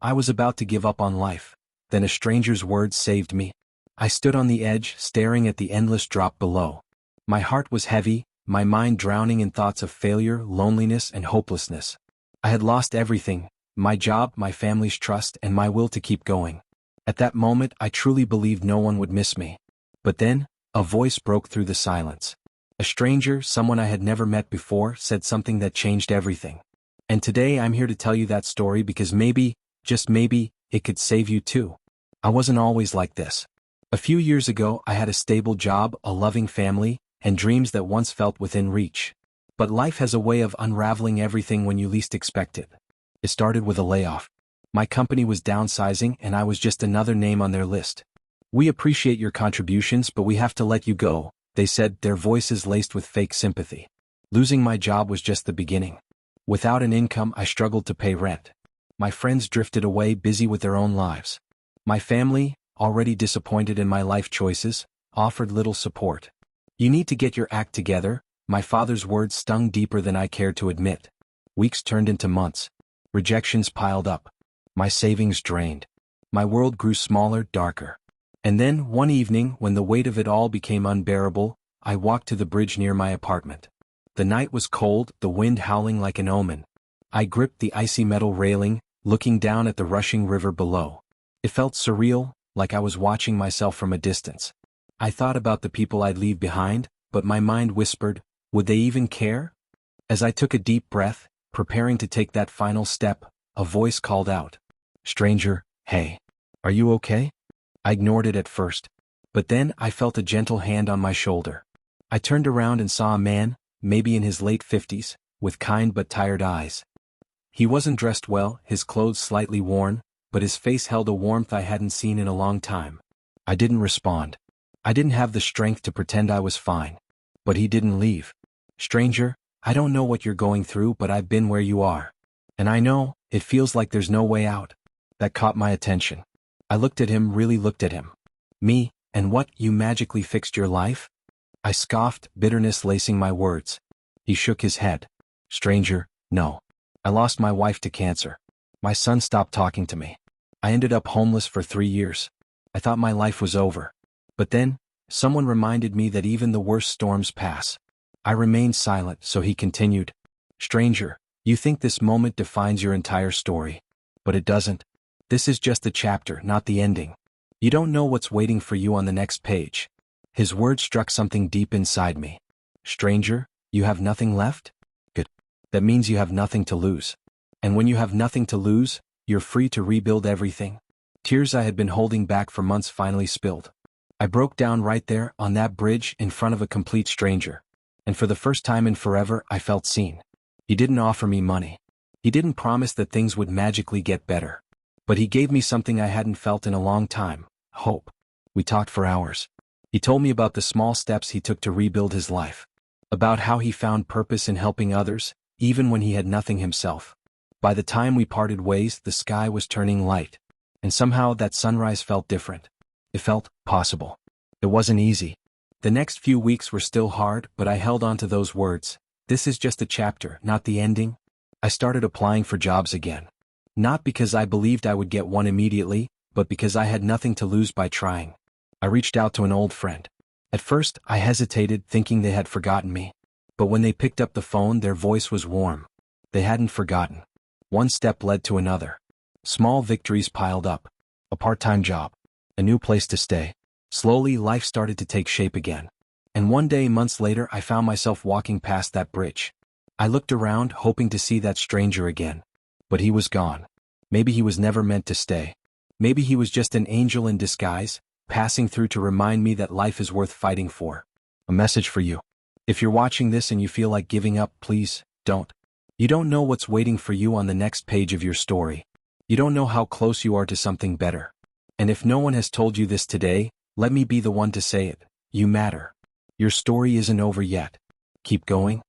I was about to give up on life. Then a stranger's words saved me. I stood on the edge, staring at the endless drop below. My heart was heavy, my mind drowning in thoughts of failure, loneliness, and hopelessness. I had lost everything: my job, my family's trust, and my will to keep going. At that moment, I truly believed no one would miss me. But then, a voice broke through the silence. A stranger, someone I had never met before, said something that changed everything. And today I'm here to tell you that story because maybe, just maybe, it could save you too. I wasn't always like this. A few years ago, I had a stable job, a loving family, and dreams that once felt within reach. But life has a way of unraveling everything when you least expect it. It started with a layoff. My company was downsizing and I was just another name on their list. "We appreciate your contributions, but we have to let you go," they said, their voices laced with fake sympathy. Losing my job was just the beginning. Without an income, I struggled to pay rent. My friends drifted away, busy with their own lives. My family, already disappointed in my life choices, offered little support. "You need to get your act together," my father's words stung deeper than I cared to admit. Weeks turned into months. Rejections piled up. My savings drained. My world grew smaller, darker. And then, one evening, when the weight of it all became unbearable, I walked to the bridge near my apartment. The night was cold, the wind howling like an omen. I gripped the icy metal railing, looking down at the rushing river below. It felt surreal, like I was watching myself from a distance. I thought about the people I'd leave behind, but my mind whispered, would they even care? As I took a deep breath, preparing to take that final step, a voice called out. "Stranger, hey. Are you okay?" I ignored it at first. But then I felt a gentle hand on my shoulder. I turned around and saw a man, maybe in his late 50s, with kind but tired eyes. He wasn't dressed well, his clothes slightly worn, but his face held a warmth I hadn't seen in a long time. I didn't respond. I didn't have the strength to pretend I was fine. But he didn't leave. "Stranger, I don't know what you're going through, but I've been where you are. And I know, it feels like there's no way out." That caught my attention. I looked at him, really looked at him. "Me, and what, you magically fixed your life?" I scoffed, bitterness lacing my words. He shook his head. "Stranger, no. I lost my wife to cancer. My son stopped talking to me. I ended up homeless for 3 years. I thought my life was over. But then, someone reminded me that even the worst storms pass." I remained silent, so he continued. "Stranger, you think this moment defines your entire story. But it doesn't. This is just the chapter, not the ending. You don't know what's waiting for you on the next page." His words struck something deep inside me. "Stranger, you have nothing left? Good. That means you have nothing to lose. And when you have nothing to lose, you're free to rebuild everything." Tears I had been holding back for months finally spilled. I broke down right there, on that bridge, in front of a complete stranger. And for the first time in forever, I felt seen. He didn't offer me money. He didn't promise that things would magically get better. But he gave me something I hadn't felt in a long time: hope. We talked for hours. He told me about the small steps he took to rebuild his life. About how he found purpose in helping others, even when he had nothing himself. By the time we parted ways, the sky was turning light. And somehow that sunrise felt different. It felt possible. It wasn't easy. The next few weeks were still hard, but I held on to those words. This is just a chapter, not the ending. I started applying for jobs again. Not because I believed I would get one immediately, but because I had nothing to lose by trying. I reached out to an old friend. At first, I hesitated, thinking they had forgotten me. But when they picked up the phone, their voice was warm. They hadn't forgotten. One step led to another. Small victories piled up. A part-time job. A new place to stay. Slowly, life started to take shape again. And one day, months later, I found myself walking past that bridge. I looked around, hoping to see that stranger again. But he was gone. Maybe he was never meant to stay. Maybe he was just an angel in disguise, passing through to remind me that life is worth fighting for. A message for you. If you're watching this and you feel like giving up, please, don't. You don't know what's waiting for you on the next page of your story. You don't know how close you are to something better. And if no one has told you this today, let me be the one to say it. You matter. Your story isn't over yet. Keep going.